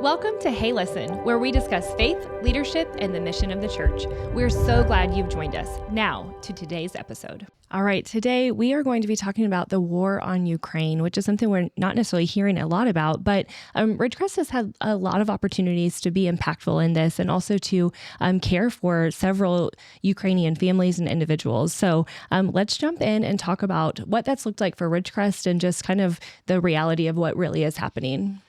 Welcome to Hey Listen, where we discuss faith, leadership, and the mission of the church. We're so glad you've joined us. Now to today's episode. All right, today we are going to be talking about the war on Ukraine, which is something we're not necessarily hearing a lot about, but Ridgecrest has had a lot of opportunities to be impactful in this and also to care for several Ukrainian families and individuals. So let's jump in and talk about what that's looked like for Ridgecrest and just kind of the reality of what really is happening.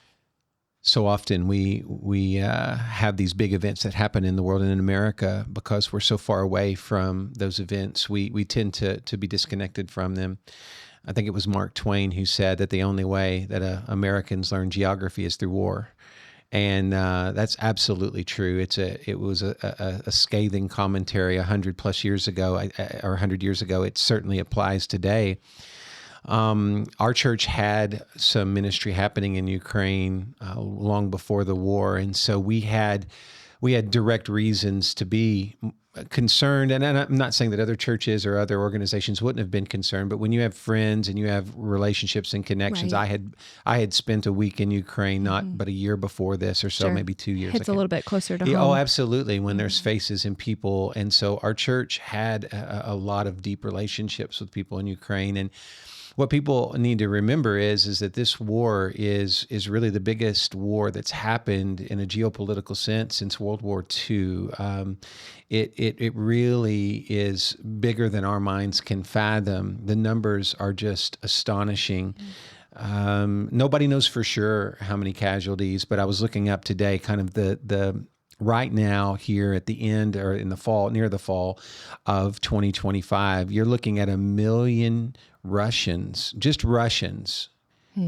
So often we have these big events that happen in the world and in America because we're so far away from those events. We tend to be disconnected from them. I think it was Mark Twain who said that the only way that Americans learn geography is through war. And that's absolutely true. It was a scathing commentary 100 plus years ago, or 100 years ago. It certainly applies today. Our church had some ministry happening in Ukraine long before the war, and so we had direct reasons to be concerned. And I'm not saying that other churches or other organizations wouldn't have been concerned, but when you have friends and you have relationships and connections, right. I had spent a week in Ukraine but a year before this or so, Sure. maybe 2 years. Hits a little bit closer to home. home. Oh, absolutely. When there's faces and people, and so our church had a lot of deep relationships with people in Ukraine. And what people need to remember is that this war is really the biggest war that's happened in a geopolitical sense since World War II. It really is bigger than our minds can fathom. The numbers are just astonishing. Nobody knows for sure how many casualties, but I was looking up today kind of the right now here at the end or in the fall, near the fall of 2025, you're looking at 1 million Russians, just Russians,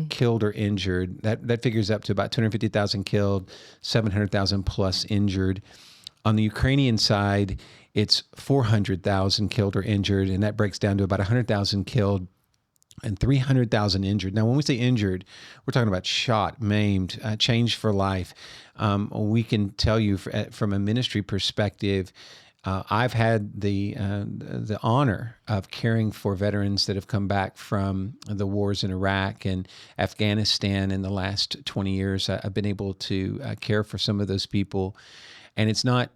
killed or injured. That figures up to about 250,000 killed, 700,000 plus injured. On the Ukrainian side, it's 400,000 killed or injured, and that breaks down to about 100,000 killed and 300,000 injured. Now, when we say injured, we're talking about shot, maimed, changed for life. We can tell you from a ministry perspective, I've had the honor of caring for veterans that have come back from the wars in Iraq and Afghanistan in the last 20 years. I've been able to care for some of those people, and it's not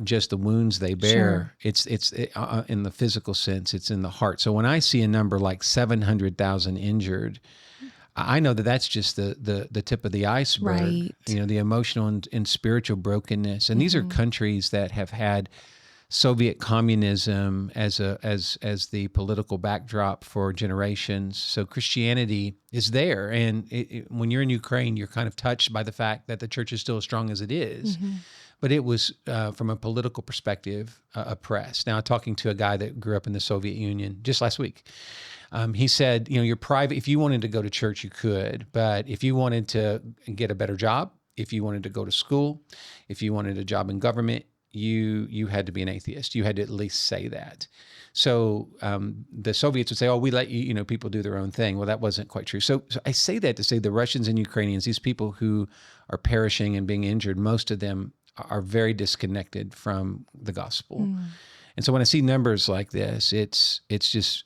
just the wounds they bear. Sure. It's in the physical sense. It's in the heart. So when I see a number like 700,000 injured, I know that that's just the tip of the iceberg. Right. You know, the emotional and spiritual brokenness. And these are countries that have had Soviet communism as the political backdrop for generations. So Christianity is there. And when you're in Ukraine, you're kind of touched by the fact that the church is still as strong as it is. But it was, from a political perspective, oppressed. Now, talking to a guy that grew up in the Soviet Union just last week, he said, you're private. If you wanted to go to church, you could. But if you wanted to get a better job, if you wanted to go to school, if you wanted a job in government, you had to be an atheist. You had to at least say that. So the Soviets would say, we let people do their own thing. Well, that wasn't quite true. So I say that to say the Russians and Ukrainians, these people who are perishing and being injured, most of them are very disconnected from the gospel. And so when I see numbers like this, it's just,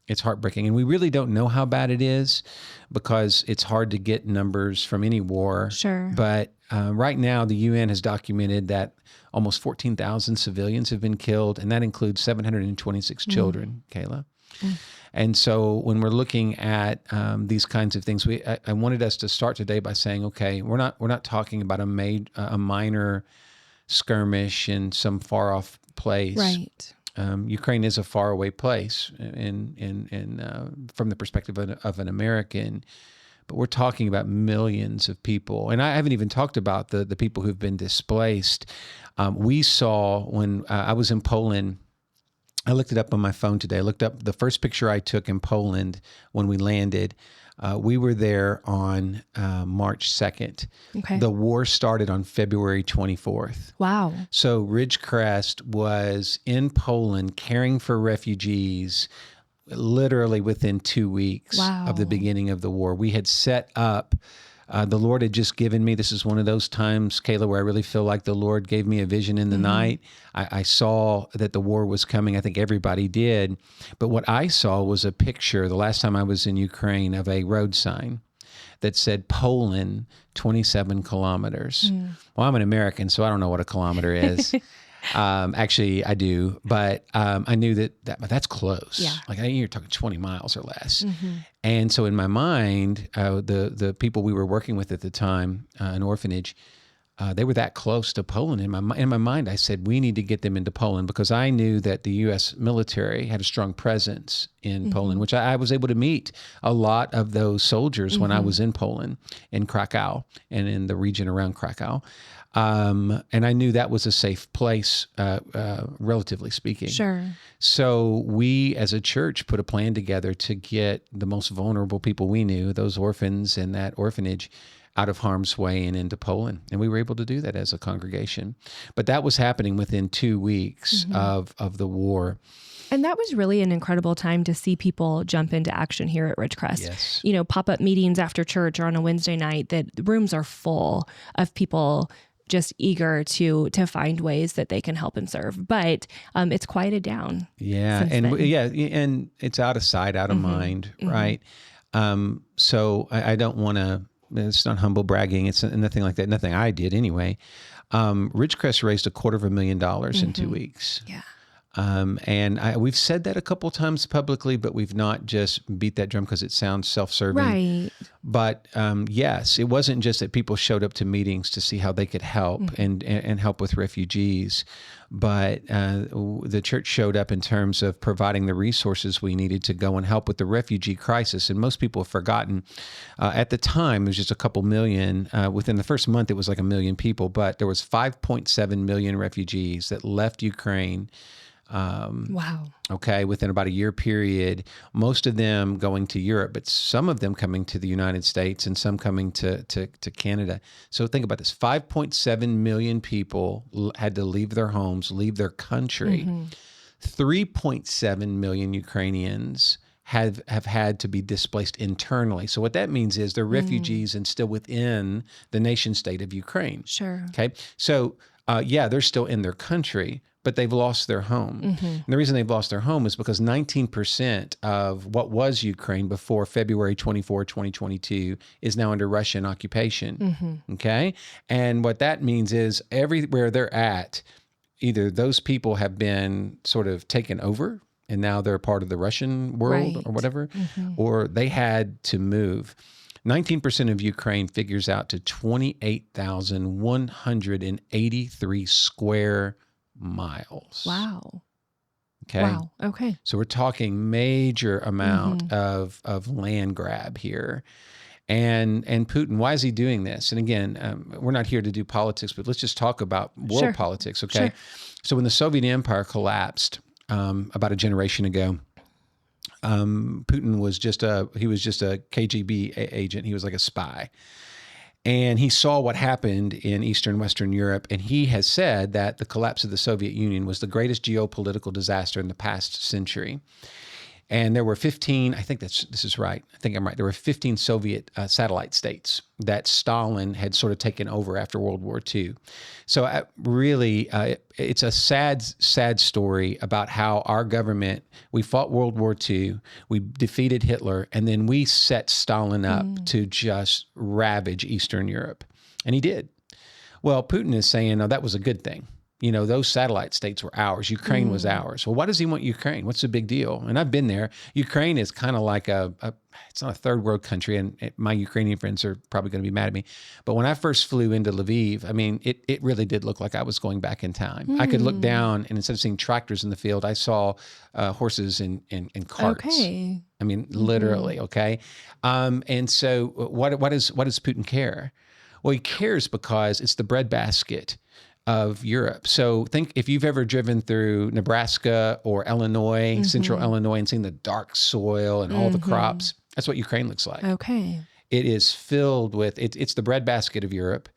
it's heartbreaking. And we really don't know how bad it is because it's hard to get numbers from any war. Sure. But right now, the UN has documented that almost 14,000 civilians have been killed, and that includes 726 children, Kayla. And so when we're looking at these kinds of things, I wanted us to start today by saying, okay, we're not talking about a minor skirmish in some far off place. Right. Ukraine is a faraway place, in from the perspective of an American. But we're talking about millions of people. And I haven't even talked about the people who've been displaced. We saw when I was in Poland, I looked it up on my phone today. I looked up the first picture I took in Poland when we landed. We were there on March 2nd. Okay. The war started on February 24th. Wow. So Ridgecrest was in Poland caring for refugees literally within 2 weeks of the beginning of the war. We had set up, the Lord had just given me, this is one of those times, Kayla, where I really feel like the Lord gave me a vision in the night. I saw that the war was coming. I think everybody did. But what I saw was a picture, the last time I was in Ukraine, of a road sign. that said Poland, 27 kilometers. Well, I'm an American, so I don't know what a kilometer is. Actually, I do, but I knew that's close. Yeah. Like you're talking 20 miles or less. And so in my mind, the people we were working with at the time, an orphanage, they were that close to Poland. In my mind, I said, we need to get them into Poland, because I knew that the U.S. military had a strong presence in Poland, which I was able to meet a lot of those soldiers when I was in Poland, in Krakow and in the region around Krakow. And I knew that was a safe place, relatively speaking. Sure. So we, as a church, put a plan together to get the most vulnerable people we knew, those orphans in that orphanage, out of harm's way and into Poland. And we were able to do that as a congregation. But that was happening within 2 weeks of the war. And that was really an incredible time to see people jump into action here at Ridgecrest. Yes. You know, pop-up meetings after church or on a Wednesday night, that rooms are full of people just eager to find ways that they can help and serve. But it's quieted down. Yeah. And it's out of sight, out of mind, right? So I don't want to, it's not humble bragging. It's nothing like that. Nothing I did anyway. Ridgecrest raised $250,000 in 2 weeks. Yeah. And we've said that a couple times publicly, but we've not just beat that drum because it sounds self-serving. Right. But yes, it wasn't just that people showed up to meetings to see how they could help and help with refugees, but the church showed up in terms of providing the resources we needed to go and help with the refugee crisis. And most people have forgotten, at the time, it was just a couple million. Within the first month, it was like 1 million people, but there was 5.7 million refugees that left Ukraine. Wow. Okay, within about a year period, most of them going to Europe, but some of them coming to the United States and some coming to Canada. So think about this, 5.7 million people had to leave their homes, leave their country. 3.7 million Ukrainians have had to be displaced internally. So what that means is they're refugees and still within the nation state of Ukraine. Sure. Okay, so they're still in their country, but they've lost their home. And the reason they've lost their home is because 19% of what was Ukraine before February 24, 2022 is now under Russian occupation. Okay? And what that means is everywhere they're at, either those people have been sort of taken over and now they're part of the Russian world or whatever, or they had to move. 19% of Ukraine figures out to 28,183 square miles. Wow. Okay. Wow. Okay. So we're talking major amount of land grab here. And Putin, why is he doing this? And again, we're not here to do politics, but let's just talk about world politics, okay? Sure. So when the Soviet Empire collapsed about a generation ago, Putin was just a KGB agent. He was like a spy. And he saw what happened in Eastern Western Europe, and he has said that the collapse of the Soviet Union was the greatest geopolitical disaster in the past century. And there were 15, I think this is right. I think I'm right. There were 15 Soviet satellite states that Stalin had sort of taken over after World War II. So really, it's a sad story about how our government, we fought World War II, we defeated Hitler, and then we set Stalin up to just ravage Eastern Europe. And he did. Well, Putin is saying, no, that was a good thing. You know, those satellite states were ours. Ukraine was ours. Well, why does he want Ukraine? What's the big deal? And I've been there. Ukraine is kind of like it's not a third world country, and my Ukrainian friends are probably going to be mad at me. But when I first flew into Lviv, I mean, it really did look like I was going back in time. I could look down, and instead of seeing tractors in the field, I saw horses and carts. Okay. I mean, literally, okay? And so what does Putin care? Well, he cares because it's the breadbasket of Europe. So think if you've ever driven through Nebraska or Illinois, central Illinois, and seen the dark soil and all the crops, that's what Ukraine looks like. Okay. It is filled with, it's the breadbasket of Europe.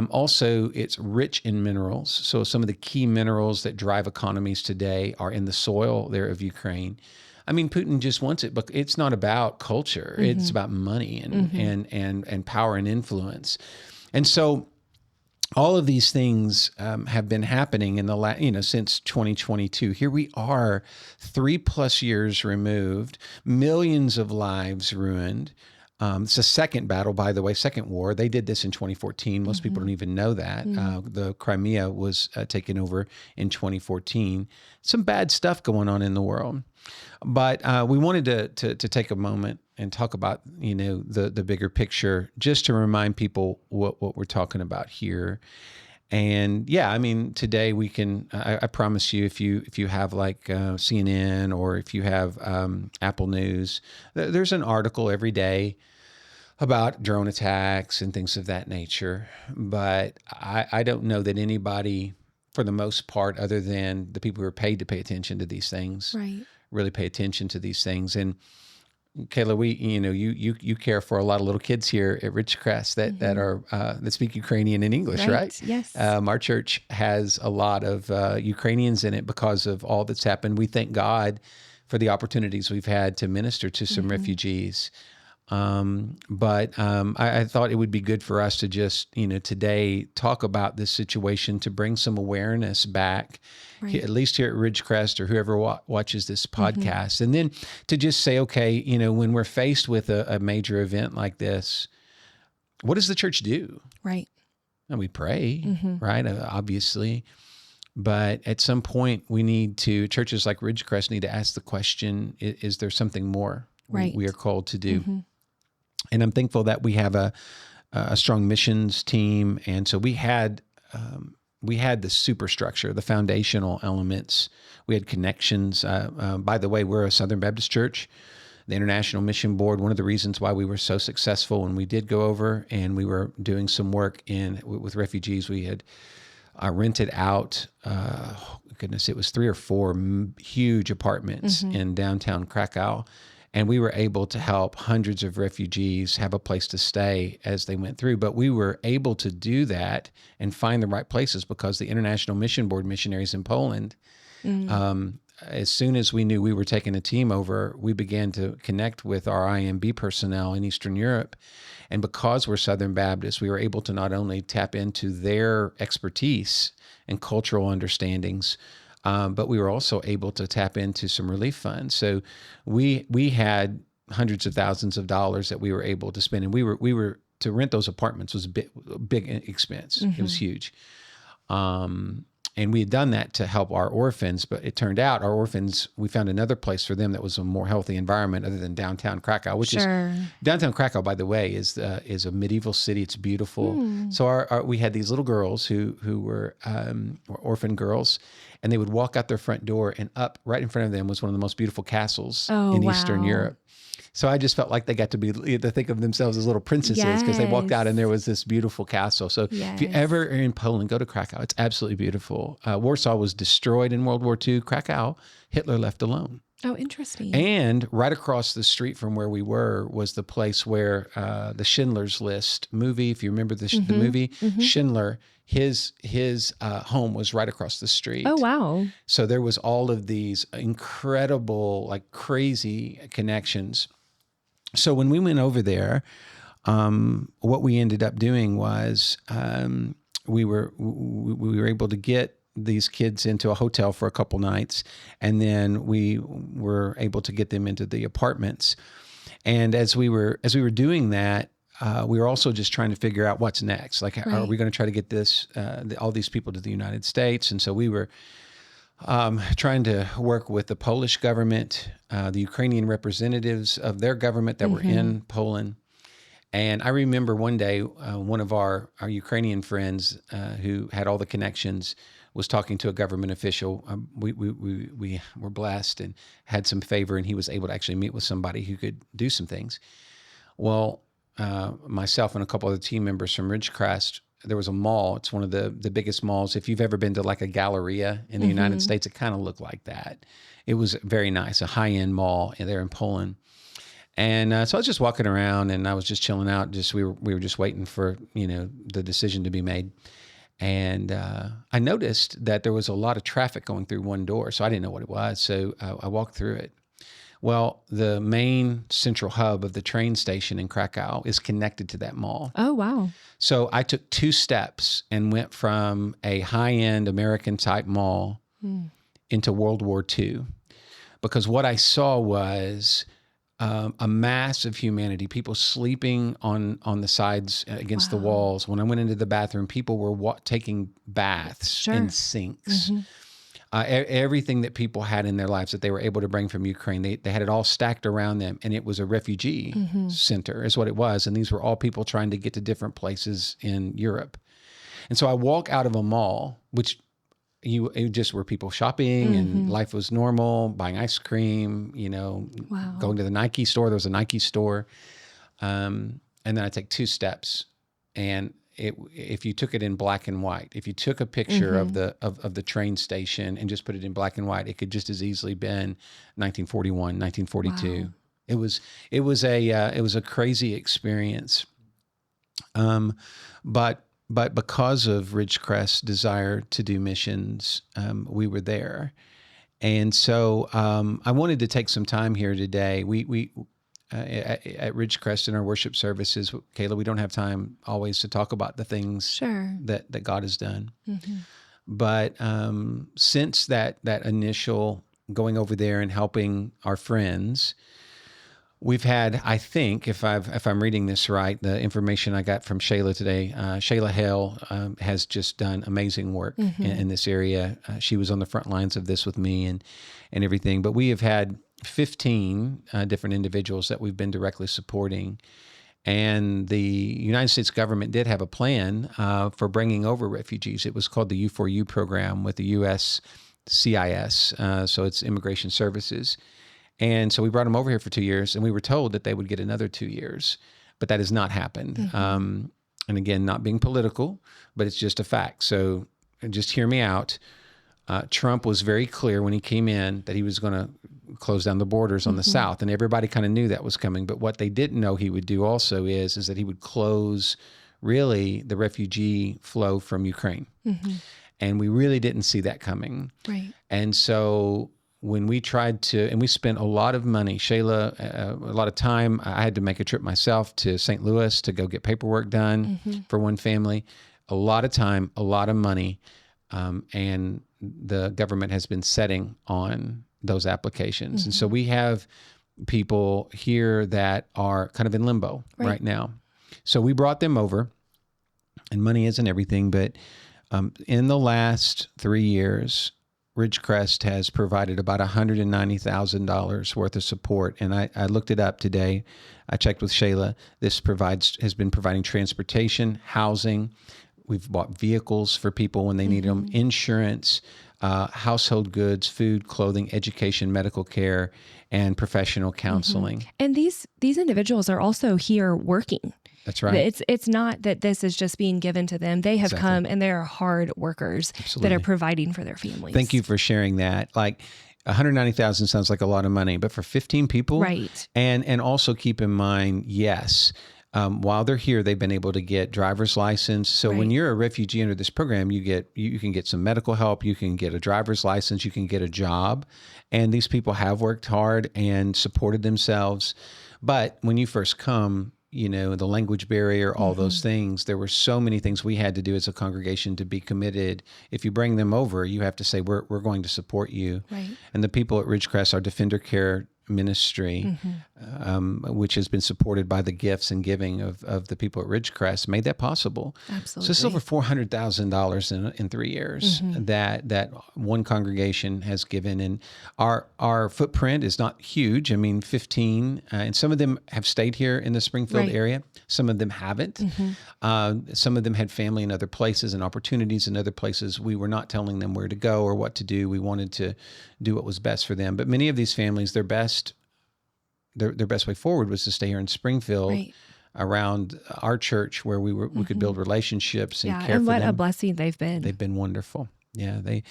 Also, it's rich in minerals. So some of the key minerals that drive economies today are in the soil there of Ukraine. I mean, Putin just wants it, but it's not about culture. It's about money and power and influence. And so all of these things have been happening in since 2022. Here we are, 3+ years removed, millions of lives ruined. It's the second battle, by the way, second war. They did this in 2014. Most people don't even know that. The Crimea was taken over in 2014. Some bad stuff going on in the world. But we wanted to take a moment and talk about, the bigger picture, just to remind people what we're talking about here. And today we can, I promise you, if you have like CNN, or if you have Apple News, there's an article every day about drone attacks and things of that nature. But I don't know that anybody, for the most part, other than the people who are paid to pay attention to these things, really pay attention to these things. And Kayla, you care for a lot of little kids here at Ridgecrest that speak Ukrainian and English, right? Yes. Our church has a lot of Ukrainians in it because of all that's happened. We thank God for the opportunities we've had to minister to some refugees. But I thought it would be good for us to just, today talk about this situation, to bring some awareness back, at least here at Ridgecrest, or whoever watches this podcast. And then to just say, okay, when we're faced with a major event like this, what does the church do? Right. And we pray, right? Obviously. But at some point churches like Ridgecrest need to ask the question, is there something more we are called to do? And I'm thankful that we have a strong missions team. And so we had the superstructure, the foundational elements. We had connections. By the way, we're a Southern Baptist church. The International Mission Board, one of the reasons why we were so successful when we did go over and we were doing some work with refugees, we had rented out, it was 3 or 4 huge apartments in downtown Krakow. And we were able to help hundreds of refugees have a place to stay as they went through. But we were able to do that and find the right places because the International Mission Board missionaries in Poland, as soon as we knew we were taking a team over, we began to connect with our IMB personnel in Eastern Europe. And because we're Southern Baptists, we were able to not only tap into their expertise and cultural understandings, but we were also able to tap into some relief funds. So we had hundreds of thousands of dollars that we were able to spend, and we were to rent those apartments was a big expense. It was huge. And we had done that to help our orphans, but it turned out our orphans, we found another place for them that was a more healthy environment other than downtown Krakow, which is downtown Krakow, by the way, is a medieval city. It's beautiful. So we had these little girls who were orphan girls, and they would walk out their front door, and up right in front of them was one of the most beautiful castles in Eastern Europe. So I just felt like they got to think of themselves as little princesses because they walked out and there was this beautiful castle. So if you ever are in Poland, go to Krakow. It's absolutely beautiful. Warsaw was destroyed in World War II. Krakow, Hitler left alone. Oh, interesting. And right across the street from where we were was the place where the Schindler's List movie, if you remember the movie, Schindler, his home was right across the street. Oh, wow. So there was all of these incredible, like crazy connections. So when we went over there, what we ended up doing was we were able to get these kids into a hotel for a couple nights, and then we were able to get them into the apartments. And as we were doing that, we were also just trying to figure out what's next. Like, are we going to try to get all these people to the United States? And so we were trying to work with the Polish government, the Ukrainian representatives of their government that were in Poland. And I remember one day, one of our Ukrainian friends who had all the connections was talking to a government official. We were blessed and had some favor, and he was able to actually meet with somebody who could do some things. Well, myself and a couple of the team members from Ridgecrest, there was a mall. It's one of the biggest malls. If you've ever been to like a Galleria in the United States, it kind of looked like that. It was very nice, a high-end mall there in Poland. And so I was just walking around, and I was just chilling out. We were just waiting for the decision to be made. And I noticed that there was a lot of traffic going through one door, so I didn't know what it was. So I walked through it. Well, the main central hub of the train station in Krakow is connected to that mall. Oh, wow. So I took 2 steps and went from a high-end American-type mall into World War II, because what I saw was a mass of humanity, people sleeping on the sides against the walls. When I went into the bathroom, people were taking baths in sinks. Everything that people had in their lives that they were able to bring from Ukraine, they had it all stacked around them, and it was a refugee center is what it was. And these were all people trying to get to different places in Europe. And so I walk out of a mall, which it just were people shopping and life was normal, buying ice cream, going to the Nike store. There was a Nike store. And then I take 2 steps, and if you took it in black and white, if you took a picture of the train station and just put it in black and white, it could just as easily been 1941, 1942. Wow. It was a crazy experience. But because of Ridgecrest's desire to do missions, we were there. And so I wanted to take some time here today. We at Ridgecrest in our worship services, Kayla, we don't have time always to talk about the things that God has done. But since that initial going over there and helping our friends, we've had, I think, if I'm reading this right, the information I got from Shayla today, Shayla Hale has just done amazing work in this area. She was on the front lines of this with me and everything. But we have had 15 different individuals that we've been directly supporting. And the United States government did have a plan for bringing over refugees. It was called the U4U program with the U.S. CIS, so it's Immigration Services. And so we brought them over here for 2 years, and we were told that they would get another 2 years, but that has not happened. And again, not being political, but it's just a fact. So just hear me out. Trump was very clear when he came in that he was going to close down the borders on the south, and everybody kind of knew that was coming. But what they didn't know he would do also is that he would close really the refugee flow from Ukraine. And we really didn't see that coming. Right. And so when we tried to, and we spent a lot of money, Shayla, a lot of time. I had to make a trip myself to St. Louis to go get paperwork done for one family. A lot of time, a lot of money, and the government has been setting on those applications. And so we have people here that are kind of in limbo right now. So we brought them over, and money isn't everything, but in the last 3 years, Ridgecrest has provided about $190,000 worth of support. And I looked it up today. I checked with Shayla. This has been providing transportation, housing. We've bought vehicles for people when they need them, insurance, household goods, food, clothing, education, medical care, and professional counseling. And these individuals are also here working. That's right. It's not that this is just being given to them. They have come, and they are hard workers that are providing for their families. Thank you for sharing that. Like $190,000 sounds like a lot of money, but for 15 people, right? And also keep in mind, yes, while they're here, they've been able to get driver's license. So when you're a refugee under this program, you can get some medical help, you can get a driver's license, you can get a job, and these people have worked hard and supported themselves. But when you first come, the language barrier, all those things, there were so many things we had to do as a congregation to be committed. If you bring them over, you have to say, we're going to support you. Right. And the people at Ridgecrest, our Defender Care ministry, which has been supported by the gifts and giving of the people at Ridgecrest, made that possible. Absolutely. So it's over $400,000 in 3 years that one congregation has given. And our footprint is not huge. I mean, 15, and some of them have stayed here in the Springfield area. Some of them haven't. Some of them had family in other places and opportunities in other places. We were not telling them where to go or what to do. We wanted to do what was best for them. But many of these families, their best way forward was to stay here in Springfield around our church, where we could build relationships and care for them. And what a blessing they've been. They've been wonderful. Yeah, they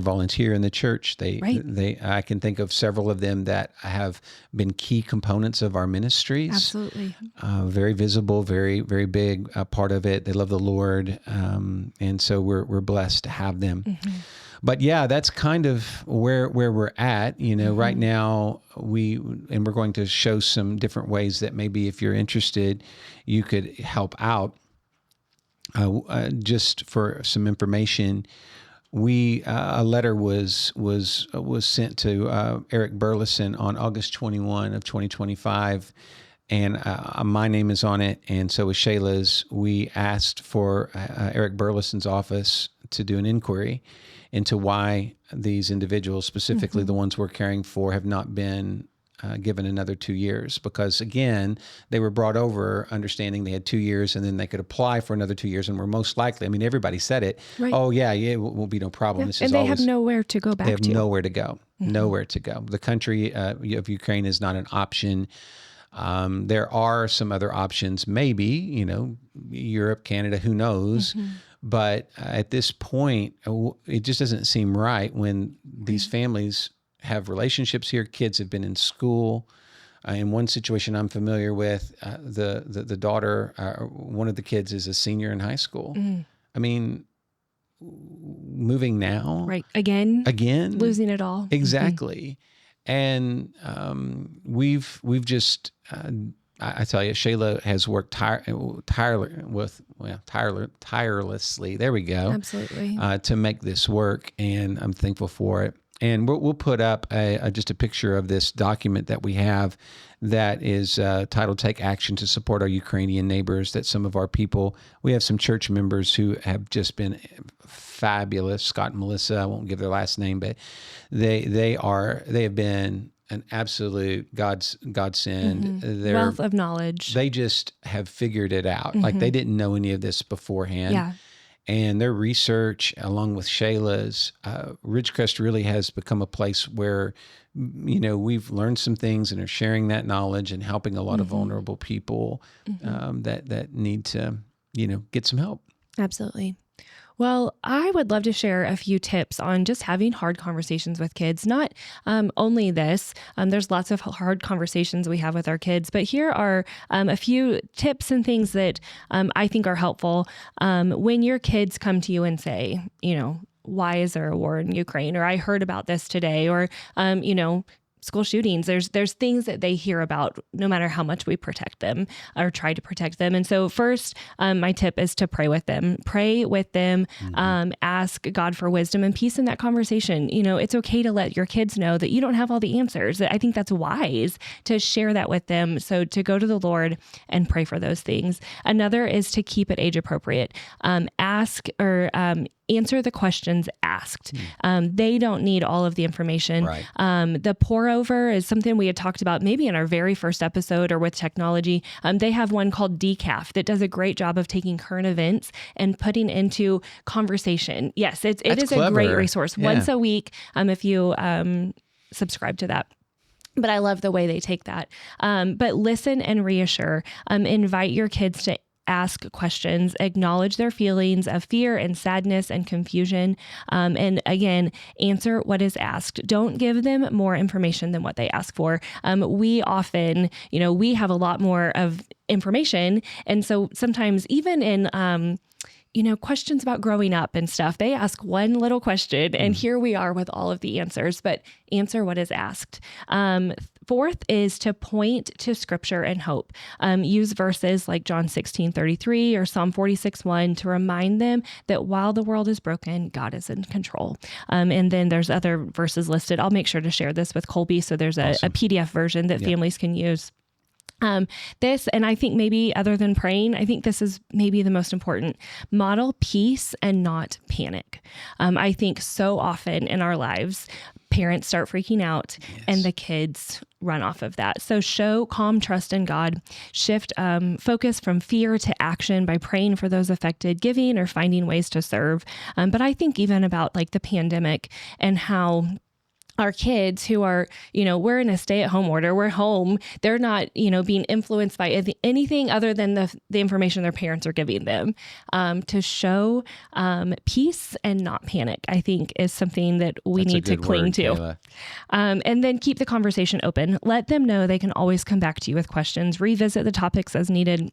volunteer in the church. I can think of several of them that have been key components of our ministries. Absolutely, very visible, very very big part of it. They love the Lord, and so we're blessed to have them. But yeah, that's kind of where we're at. Right now we're going to show some different ways that maybe if you're interested, you could help out. Just for some information, a letter was sent to Eric Burleson on August 21 of 2025, and my name is on it, and so was Shayla's. We asked for Eric Burleson's office to do an inquiry into why these individuals, specifically the ones we're caring for, have not been given another 2 years, because again, they were brought over understanding they had 2 years and then they could apply for another 2 years, and were most likely, I mean, everybody said it. Right. Oh yeah, it won't be no problem. Yeah. This and is they always, have nowhere to go back to. They have nowhere to go, nowhere to go. The country of Ukraine is not an option. There are some other options, maybe, Europe, Canada, who knows? But at this point, it just doesn't seem right when these families have relationships here. Kids have been in school. In one situation I'm familiar with, the daughter, one of the kids is a senior in high school. I mean, moving now. Right. Again. Losing it all. Exactly. And we've just, I tell you, Shayla has worked tirelessly. There we go. Absolutely. To make this work, and I'm thankful for it. And we'll put up just a picture of this document that we have that is titled "Take Action to Support Our Ukrainian Neighbors." That some of our people, we have some church members who have just been fabulous. Scott and Melissa, I won't give their last name, but they have been an absolute godsend. Wealth of knowledge. They just have figured it out. Like they didn't know any of this beforehand. Yeah. And their research, along with Shayla's, Ridgecrest really has become a place where, we've learned some things and are sharing that knowledge and helping a lot of vulnerable people that need to, get some help. Absolutely. Well, I would love to share a few tips on just having hard conversations with kids. Not only this, there's lots of hard conversations we have with our kids, but here are a few tips and things that I think are helpful when your kids come to you and say, why is there a war in Ukraine? Or I heard about this today, or, school shootings. There's things that they hear about no matter how much we protect them or try to protect them. And so first, my tip is to pray with them. Pray with them. Ask God for wisdom and peace in that conversation. It's okay to let your kids know that you don't have all the answers. I think that's wise to share that with them. So to go to the Lord and pray for those things. Another is to keep it age appropriate. Ask or answer the questions asked. They don't need all of the information. Right. The pour over is something we had talked about maybe in our very first episode or with technology. They have one called Decaf that does a great job of taking current events and putting into conversation. Yes, it is clever. A great resource. Yeah. Once a week, if you subscribe to that. But I love the way they take that. But listen and reassure. Invite your kids to ask questions, acknowledge their feelings of fear and sadness and confusion. And again, answer what is asked. Don't give them more information than what they ask for. We often, we have a lot more of information. And so sometimes even in, questions about growing up and stuff, they ask one little question and here we are with all of the answers, but answer what is asked. Fourth is to point to scripture and hope. Use verses like John 16:33 or Psalm 46:1 to remind them that while the world is broken, God is in control. And then there's other verses listed. I'll make sure to share this with Colby. So there's a PDF version that families can use. This, and I think maybe other than praying, I think this is maybe the most important. Model peace and not panic. I think so often in our lives, parents start freaking out and the kids run off of that. So show calm trust in God, shift focus from fear to action by praying for those affected, giving or finding ways to serve. But I think even about like the pandemic and how our kids who are, we're in a stay-at-home order, we're home, they're not, being influenced by anything other than the information their parents are giving them. To show peace and not panic, I think is something that we need to cling to. And then keep the conversation open. Let them know they can always come back to you with questions, revisit the topics as needed.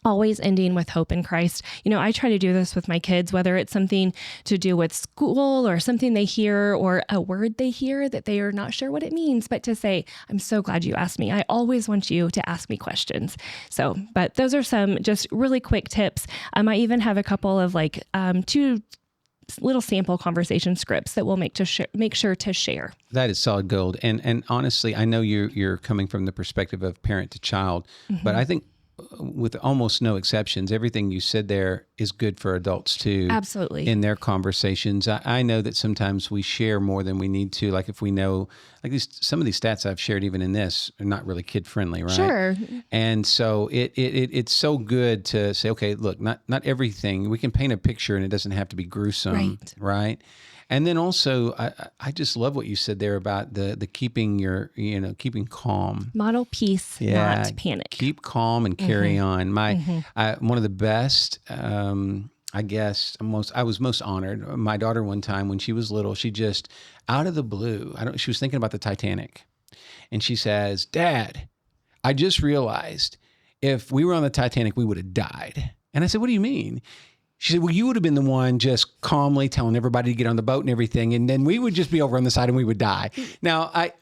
Always ending with hope in Christ. I try to do this with my kids, whether it's something to do with school or something they hear or a word they hear that they are not sure what it means, but to say, I'm so glad you asked me. I always want you to ask me questions. So, but those are some just really quick tips. I even have a couple of little sample conversation scripts that we'll make sure to share. That is solid gold. And honestly, I know you're coming from the perspective of parent to child, but I think with almost no exceptions, everything you said there is good for adults too. Absolutely. In their conversations. I know that sometimes we share more than we need to. Like if we know, like some of these stats I've shared even in this are not really kid friendly, right? Sure. And so it's so good to say, okay, look, not everything, we can paint a picture and it doesn't have to be gruesome, right? And then also, I just love what you said there about the keeping keeping calm. Model peace, not panic. Keep calm and carry on. One of the best, I guess, I was most honored. My daughter one time when she was little, she just, out of the blue, she was thinking about the Titanic. And she says, "Dad, I just realized if we were on the Titanic, we would have died." And I said, "What do you mean?" She said, "Well, you would have been the one just calmly telling everybody to get on the boat and everything, and then we would just be over on the side and we would die." Now, I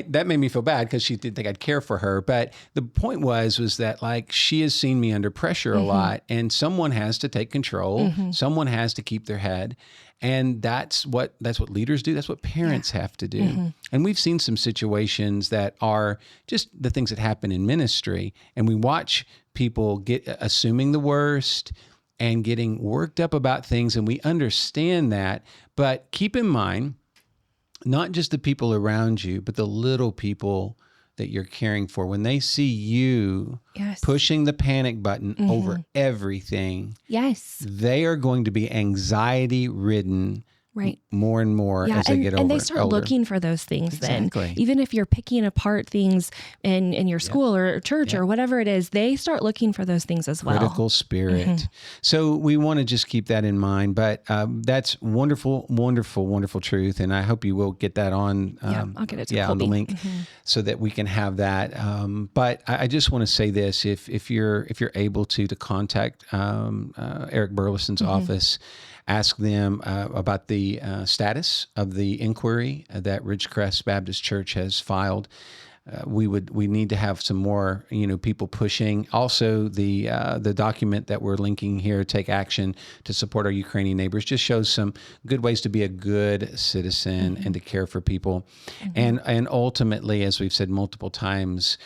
that made me feel bad because she didn't think I'd care for her. But the point was that like she has seen me under pressure a lot, and someone has to take control. Someone has to keep their head, and that's what leaders do. That's what parents have to do. And we've seen some situations that are just the things that happen in ministry, and we watch people assuming the worst and getting worked up about things, and we understand that. But keep in mind, not just the people around you, but the little people that you're caring for. When they see you pushing the panic button over everything, they are going to be anxiety-ridden more and more as they get older. And they start looking for those things then. Even if you're picking apart things in your school or church or whatever it is, they start looking for those things as well. Critical spirit. So we want to just keep that in mind. But that's wonderful, wonderful, wonderful truth. And I hope you will get that on, I'll get it to on the link so that we can have that. But I just want to say this, if you're able to contact Eric Burleson's office, ask them about the status of the inquiry that Ridgecrest Baptist Church has filed. We need to have some more, people pushing. Also, the document that we're linking here, Take Action to Support Our Ukrainian Neighbors, just shows some good ways to be a good citizen and to care for people. And ultimately, as we've said multiple times,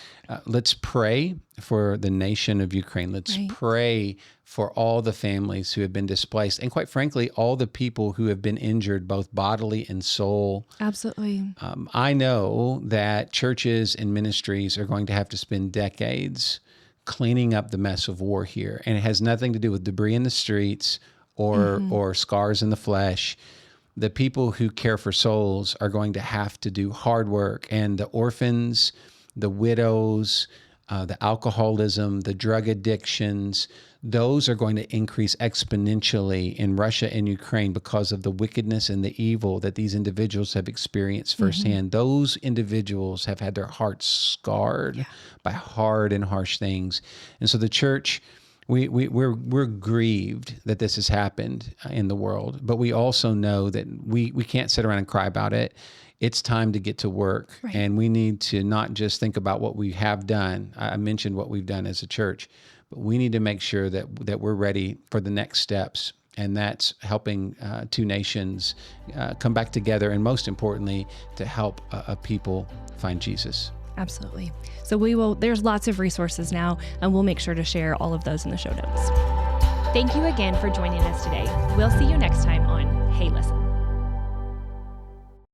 let's pray for the nation of Ukraine. Let's pray for all the families who have been displaced, and quite frankly, all the people who have been injured, both bodily and soul. Absolutely. I know that churches and ministries are going to have to spend decades cleaning up the mess of war here, and it has nothing to do with debris in the streets or scars in the flesh. The people who care for souls are going to have to do hard work, and the orphans, the widows, the alcoholism, the drug addictions, those are going to increase exponentially in Russia and Ukraine because of the wickedness and the evil that these individuals have experienced firsthand. Those individuals have had their hearts scarred by hard and harsh things. And so the church, we're grieved that this has happened in the world, but we also know that we can't sit around and cry about it. It's time to get to work, and we need to not just think about what we have done. I mentioned what we've done as a church, but we need to make sure that we're ready for the next steps, and that's helping two nations come back together, and most importantly, to help a people find Jesus. Absolutely. So there's lots of resources now, and we'll make sure to share all of those in the show notes. Thank you again for joining us today. We'll see you next time on Hey Listen.